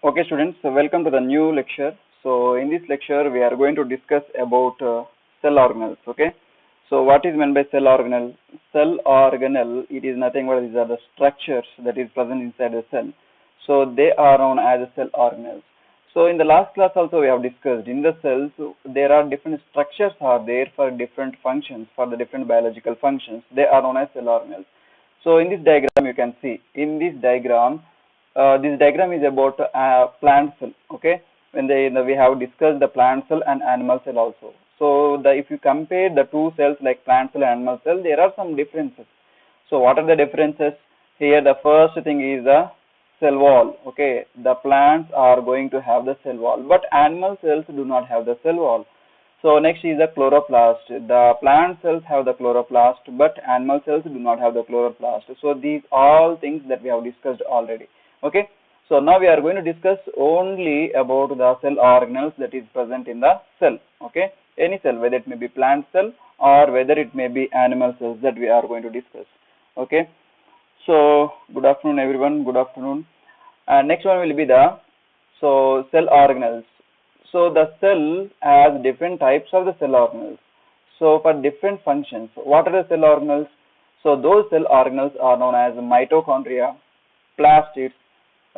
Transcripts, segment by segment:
Okay, students, so welcome to the new lecture. So, in this lecture, we are going to discuss about cell organelles. Okay, so what is meant by cell organelle? Cell organelle, it is nothing but these are the structures that is present inside the cell. So, they are known as cell organelles. So, in the last class also we have discussed in the cells there are different structures are there for different functions, for the different biological functions. They are known as cell organelles. So, in this diagram you can see in this diagram is about plant cell. Okay, we have discussed the plant cell and animal cell also. So if you compare the two cells like plant cell and animal cell, there are some differences. So what are the differences? Here the first thing is the cell wall. Okay, the plants are going to have the cell wall, but animal cells do not have the cell wall. So next is the chloroplast. The plant cells have the chloroplast, but animal cells do not have the chloroplast. So these all things that we have discussed already. Okay, so now we are going to discuss only about the cell organelles that is present in the cell. Okay, any cell, whether it may be plant cell or whether it may be animal cells, that we are going to discuss. Okay, so good afternoon everyone, good afternoon. And next one will be the cell organelles. So the cell has different types of the cell organelles. So for different functions, what are the cell organelles? So those cell organelles are known as mitochondria, plastids,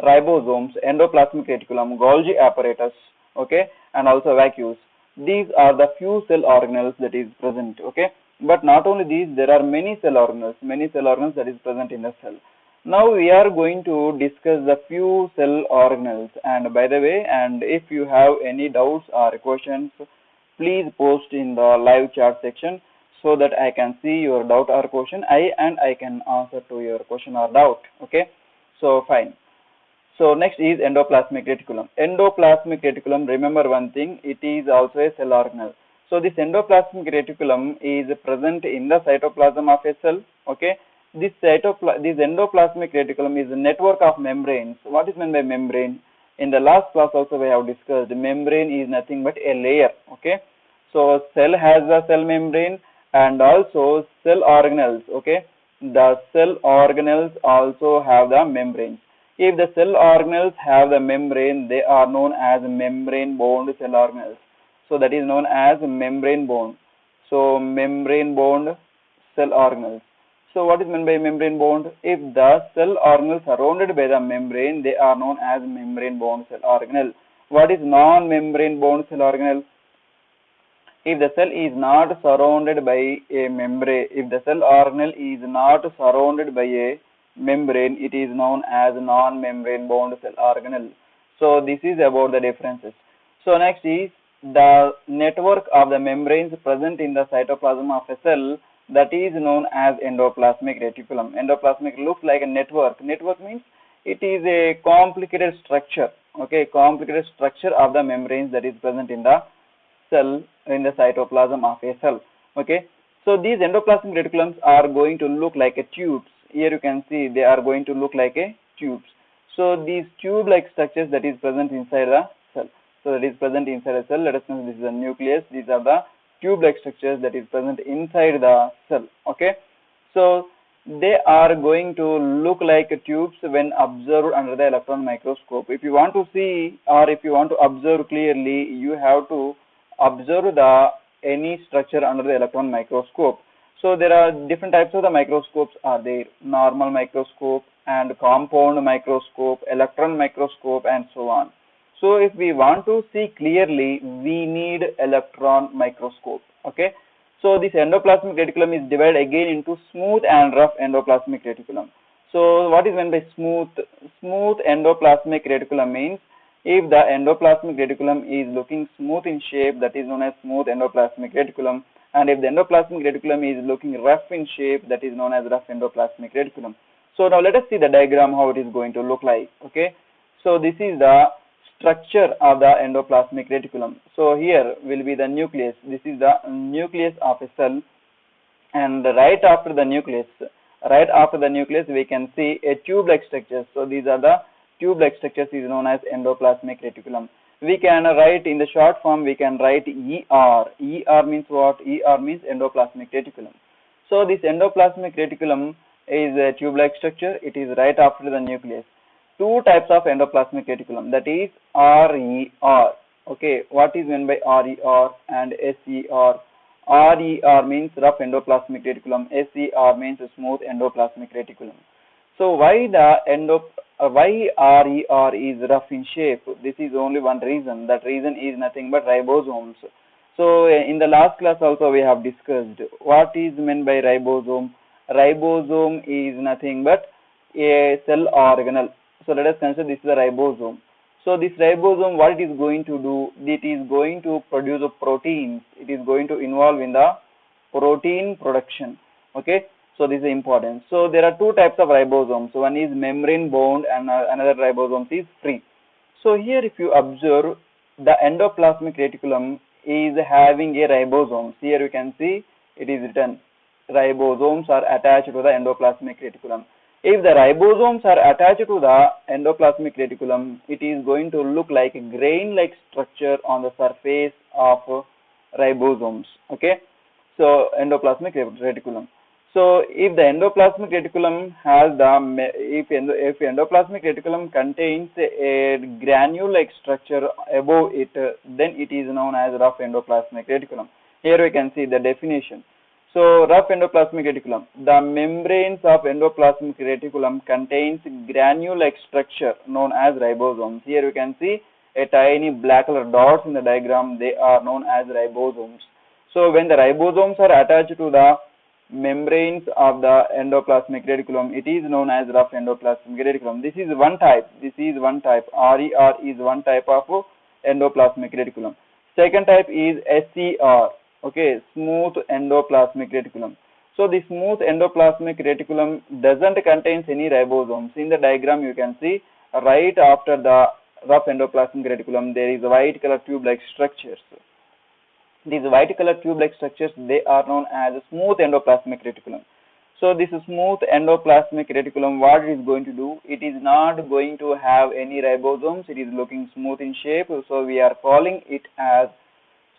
ribosomes, endoplasmic reticulum, Golgi Apparatus, okay, and also vacuoles. These are the few cell organelles that is present, okay. But not only these, there are many cell organelles that is present in the cell. Now we are going to discuss the few cell organelles. And by the way, and if you have any doubts or questions, please post in the live chat section so that I can see your doubt or question. I can answer to your question or doubt. Okay. So fine. So next is endoplasmic reticulum. Endoplasmic reticulum, remember one thing, it is also a cell organelle. So this endoplasmic reticulum is present in the cytoplasm of a cell. Okay. This endoplasmic reticulum is a network of membranes. What is meant by membrane? In the last class also we have discussed membrane is nothing but a layer. Okay. So cell has the cell membrane and also cell organelles. Okay. The cell organelles also have the membranes. If the cell organelles have the membrane, they are known as membrane-bound cell organelles. So that is known as membrane-bound. So membrane-bound cell organelles. So what is meant by membrane-bound? If the cell organelles are surrounded by the membrane, they are known as membrane-bound cell organelle. What is non-membrane-bound cell organelle? If the cell is not surrounded by a membrane, if the cell organelle is not surrounded by a membrane, it is known as non-membrane bound cell organelle. So this is about the differences. So next is the network of the membranes present in the cytoplasm of a cell, that is known as endoplasmic reticulum. Endoplasmic looks like a network. Network means it is a complicated structure. Okay, complicated structure of the membranes that is present in the cell, in the cytoplasm of a cell. Okay, so these endoplasmic reticulums are going to look like a tubes. Here you can see they are going to look like a tubes. So these tube-like structures that is present inside the cell. So that is present inside a cell. Let us know this is the nucleus. These are the tube-like structures that is present inside the cell. Okay. So they are going to look like tubes when observed under the electron microscope. If you want to see or if you want to observe clearly, you have to observe any structure under the electron microscope. So there are different types of the microscopes are there, normal microscope and compound microscope, electron microscope and so on. So if we want to see clearly, we need electron microscope. Okay. So this endoplasmic reticulum is divided again into smooth and rough endoplasmic reticulum. So what is meant by smooth? Smooth endoplasmic reticulum means if the endoplasmic reticulum is looking smooth in shape, that is known as smooth endoplasmic reticulum. And if the endoplasmic reticulum is looking rough in shape, that is known as rough endoplasmic reticulum. So now let us see the diagram how it is going to look like. Okay. So this is the structure of the endoplasmic reticulum. So here will be the nucleus. This is the nucleus of a cell, and right after the nucleus we can see a tube-like structure. So these are the tube-like structures is known as endoplasmic reticulum. We can write in the short form, we can write ER. ER means what? ER means endoplasmic reticulum. So this endoplasmic reticulum is a tube-like structure. It is right after the nucleus. two types of endoplasmic reticulum, that is RER. Okay, what is meant by RER and SER? RER means rough endoplasmic reticulum, SER means smooth endoplasmic reticulum. So why why RER is rough in shape? This is only one reason. That reason is nothing but ribosomes. So in the last class also we have discussed what is meant by ribosome. Ribosome is nothing but a cell organelle. So let us consider this is a ribosome. So this ribosome, what it is going to do? It is going to produce proteins. It is going to involve in the protein production. Okay. So this is important. So there are two types of ribosomes. One is membrane bound and another ribosome is free. So here if you observe, the endoplasmic reticulum is having a ribosomes. Here you can see it is written ribosomes are attached to the endoplasmic reticulum. If the ribosomes are attached to the endoplasmic reticulum, it is going to look like a grain-like structure on the surface of ribosomes. Okay, so endoplasmic reticulum. So if the endoplasmic reticulum has the if endoplasmic reticulum contains a granule-like structure above it, then it is known as rough endoplasmic reticulum. Here we can see the definition. So rough endoplasmic reticulum. The membranes of endoplasmic reticulum contains granule-like structure known as ribosomes. Here you can see a tiny black color dots in the diagram. They are known as ribosomes. So when the ribosomes are attached to the membranes of the endoplasmic reticulum, it is known as rough endoplasmic reticulum. This is one type. RER is one type of endoplasmic reticulum. Second type is SER. Okay, smooth endoplasmic reticulum. So the smooth endoplasmic reticulum doesn't contain any ribosomes. In the diagram you can see right after the rough endoplasmic reticulum there is white color tube-like structures. These white color tube-like structures, they are known as smooth endoplasmic reticulum. So this smooth endoplasmic reticulum, what it is going to do? It is not going to have any ribosomes. It is looking smooth in shape. So we are calling it as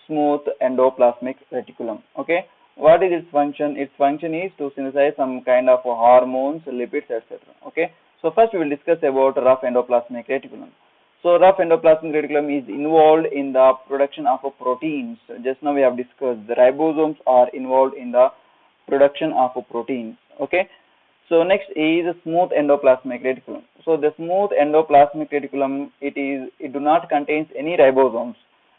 smooth endoplasmic reticulum. Okay, what is its function? Its function is to synthesize some kind of hormones, lipids, etc. Okay, so first we will discuss about rough endoplasmic reticulum. So rough endoplasmic reticulum is involved in the production of proteins. Just now we have discussed the ribosomes are involved in the production of proteins. Okay, so next is smooth endoplasmic reticulum. So the smooth endoplasmic reticulum, it do not contains any ribosomes.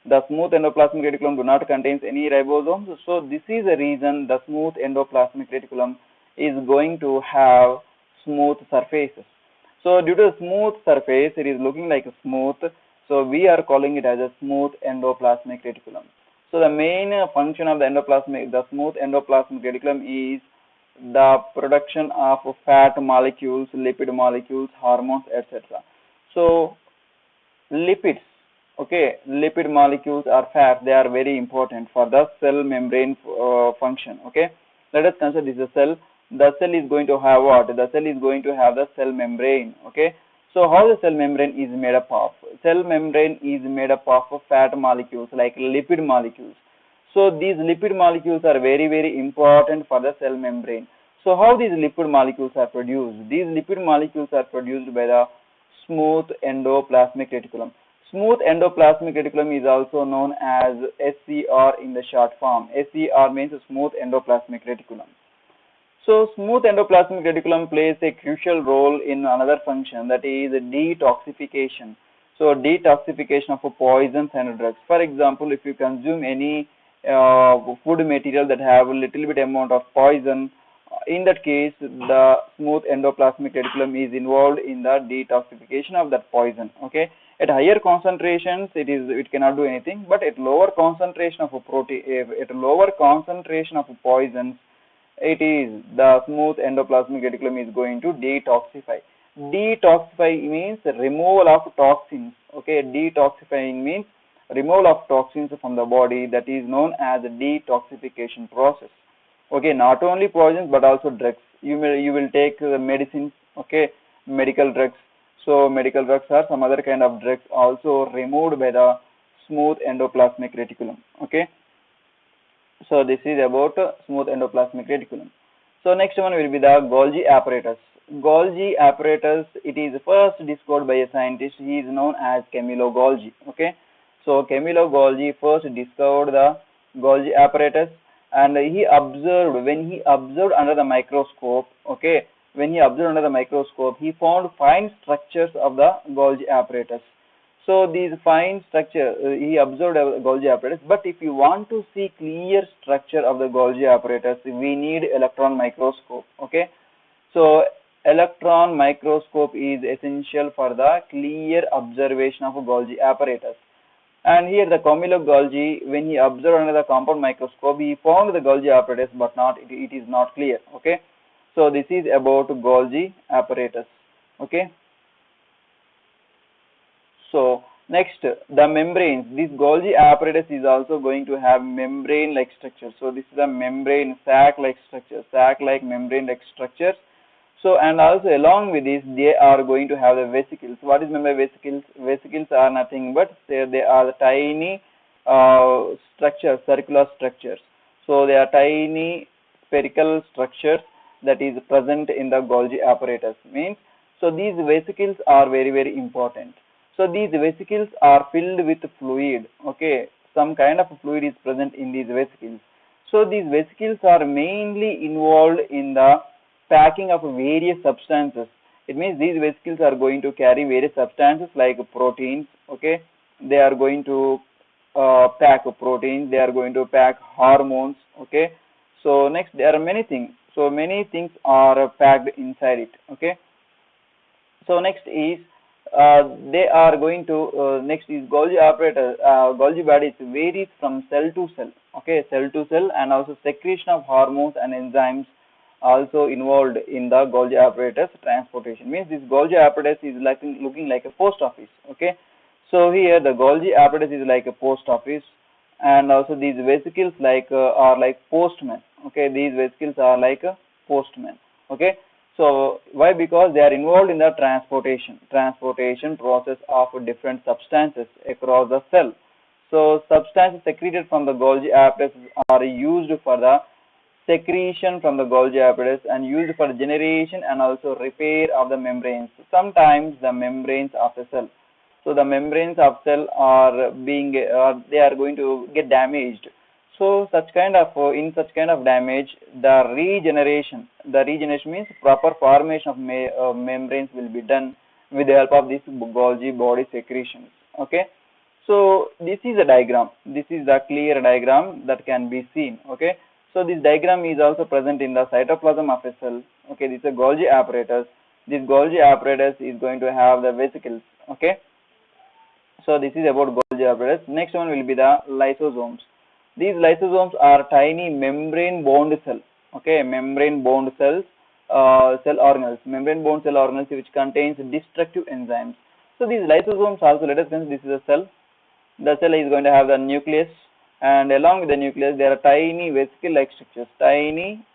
The smooth endoplasmic reticulum do not contains any ribosomes. So this is the reason the smooth endoplasmic reticulum is going to have smooth surfaces. So due to smooth surface, it is looking like a smooth. So we are calling it as a smooth endoplasmic reticulum. So the main function of the smooth endoplasmic reticulum is the production of fat molecules, lipid molecules, hormones, etc. So lipids. Okay, lipid molecules or fat, they are very important for the cell membrane function. Okay, let us consider this is a cell. The cell is going to have what? The cell is going to have the cell membrane. Okay, so how the cell membrane is made up of? Cell membrane is made up of fat molecules like lipid molecules. So these lipid molecules are very, very important for the cell membrane. So how these lipid molecules are produced? These lipid molecules are produced by the smooth endoplasmic reticulum. Smooth endoplasmic reticulum is also known as SER in the short form. SER means smooth endoplasmic reticulum. So smooth endoplasmic reticulum plays a crucial role in another function, that is detoxification. So detoxification of poisons and drugs. For example, if you consume any food material that have a little bit amount of poison, in that case the smooth endoplasmic reticulum is involved in the detoxification of that poison. Okay, at higher concentrations it cannot do anything, but at lower concentration of poisons, it is the smooth endoplasmic reticulum is going to detoxify. Detoxify means removal of toxins. Okay, detoxifying means removal of toxins from the body. That is known as the detoxification process. Okay, not only poisons but also drugs. You will take medicines. Okay, medical drugs. So medical drugs are some other kind of drugs also removed by the smooth endoplasmic reticulum. Okay, so this is about smooth endoplasmic reticulum. So next one will be the Golgi apparatus. Golgi apparatus, it is first discovered by a scientist. He is known as Camillo Golgi. Okay, so Camillo Golgi first discovered the Golgi apparatus, and he observed, when he observed under the microscope. Okay, when he observed under the microscope, he found fine structures of the Golgi apparatus. So these fine structure, he observed a Golgi apparatus. But if you want to see clear structure of the Golgi apparatus, we need electron microscope. Okay, so electron microscope is essential for the clear observation of a Golgi apparatus. And here the Camillo Golgi, when he observed under the compound microscope, he found the Golgi apparatus, but it is not clear. Okay, so this is about Golgi apparatus. Okay. So next, the membranes. This Golgi apparatus is also going to have membrane-like structure. So this is a membrane sac-like structure, sac-like membrane-like structures. So and also along with this, they are going to have the vesicles. What is meant by vesicles? Vesicles are nothing but they are the tiny structures, circular structures. So they are tiny spherical structures that is present in the Golgi apparatus. Means, so these vesicles are very, very important. So these vesicles are filled with fluid. Okay, some kind of fluid is present in these vesicles. So these vesicles are mainly involved in the packing of various substances. It means these vesicles are going to carry various substances like proteins. Okay, they are going to pack proteins. They are going to pack hormones. Okay, so next there are many things. So many things are packed inside it. Okay, so next is they are going to next is Golgi apparatus. Golgi bodies varies from cell to cell. Okay, cell to cell, and also secretion of hormones and enzymes also involved in the Golgi apparatus transportation. Means this Golgi apparatus is like looking like a post office. Okay, so here the Golgi apparatus is like a post office, and also these vesicles are like postmen. Okay, these vesicles are like a postman. Okay. So why? Because they are involved in the transportation process of different substances across the cell. So substances secreted from the Golgi apparatus are used for the secretion from the Golgi apparatus and used for generation and also repair of the membranes. Sometimes the membranes of the cell. So the membranes of cell are they are going to get damaged. So in such kind of damage, the regeneration means proper formation of membranes will be done with the help of this Golgi body secretions. Okay, so this is a diagram. This is the clear diagram that can be seen. Okay, so this diagram is also present in the cytoplasm of a cell. Okay, this is a Golgi apparatus. This Golgi apparatus is going to have the vesicles. Okay, so this is about Golgi apparatus. Next one will be the lysosomes. These lysosomes are tiny membrane-bound cells. Okay, membrane-bound cells, cell organelles, membrane-bound cell organelles which contains destructive enzymes. So these lysosomes also, let us consider this is a cell. The cell is going to have the nucleus, and along with the nucleus there are tiny vesicle-like structures, tiny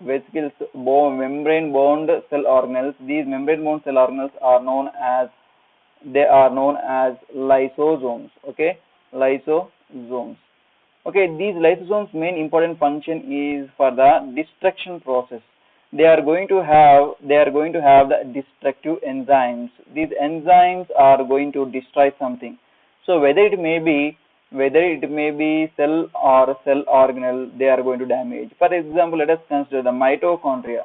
vesicles, membrane-bound cell organelles. These membrane-bound cell organelles are known as lysosomes. Okay, lysosomes. Okay, these lysosomes' main important function is for the destruction process. They are going to have the destructive enzymes. These enzymes are going to destroy something. So whether it may be cell or cell organelle, they are going to damage. For example, let us consider the mitochondria.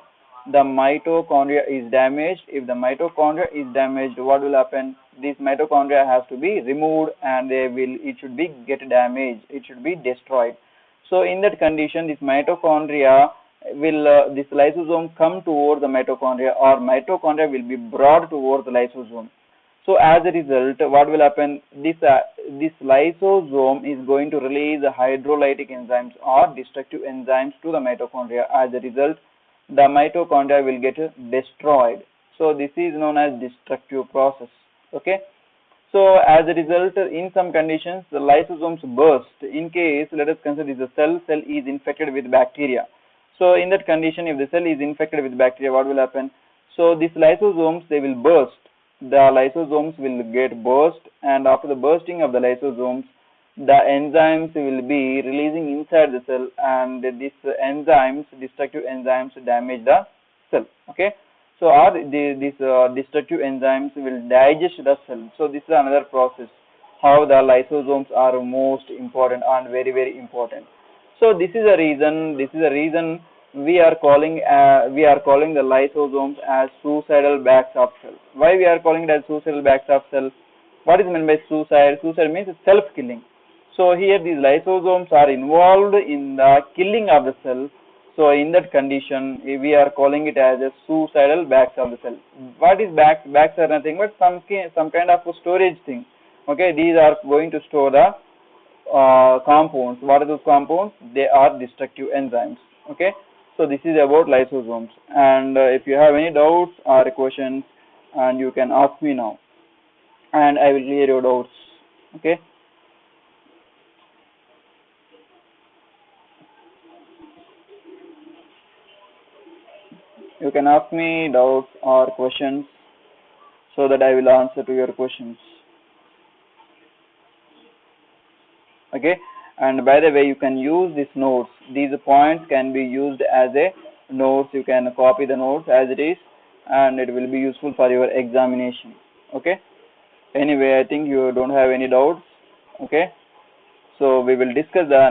The mitochondria is damaged. If the mitochondria is damaged, what will happen? This mitochondria has to be removed, and it should be get damaged. It should be destroyed. So in that condition, this mitochondria will this lysosome come towards the mitochondria, or mitochondria will be brought towards the lysosome. So as a result, what will happen? This lysosome is going to release hydrolytic enzymes or destructive enzymes to the mitochondria. As a result, the mitochondria will get destroyed. So this is known as destructive process. Okay, so as a result, in some conditions the lysosomes burst. In case, let us consider this cell is infected with bacteria. So in that condition, if the cell is infected with bacteria, what will happen? So these lysosomes, they will burst. The lysosomes will get burst, and after the bursting of the lysosomes, the enzymes will be releasing inside the cell, and these enzymes, destructive enzymes, damage the cell. Okay, so these destructive enzymes will digest the cell. So this is another process how the lysosomes are most important and very very important. So this is a reason. This is a reason we are calling the lysosomes as suicidal bags of cells. Why we are calling it as suicidal bags of cells? What is meant by suicide? Suicide means self-killing. So here these lysosomes are involved in the killing of the cell. So in that condition, we are calling it as a suicidal bags of the cell. What is bags? Bags are nothing but some kind of a storage thing. Okay, these are going to store the compounds. What are those compounds? They are destructive enzymes. Okay, so this is about lysosomes. And if you have any doubts or questions, and you can ask me now, and I will clear your doubts. Okay. You can ask me doubts or questions so that I will answer to your questions. Okay, and by the way, you can use these notes. These points can be used as a notes. You can copy the notes as it is, and it will be useful for your examination. Okay, anyway, I think you don't have any doubts. Okay, so we will discuss the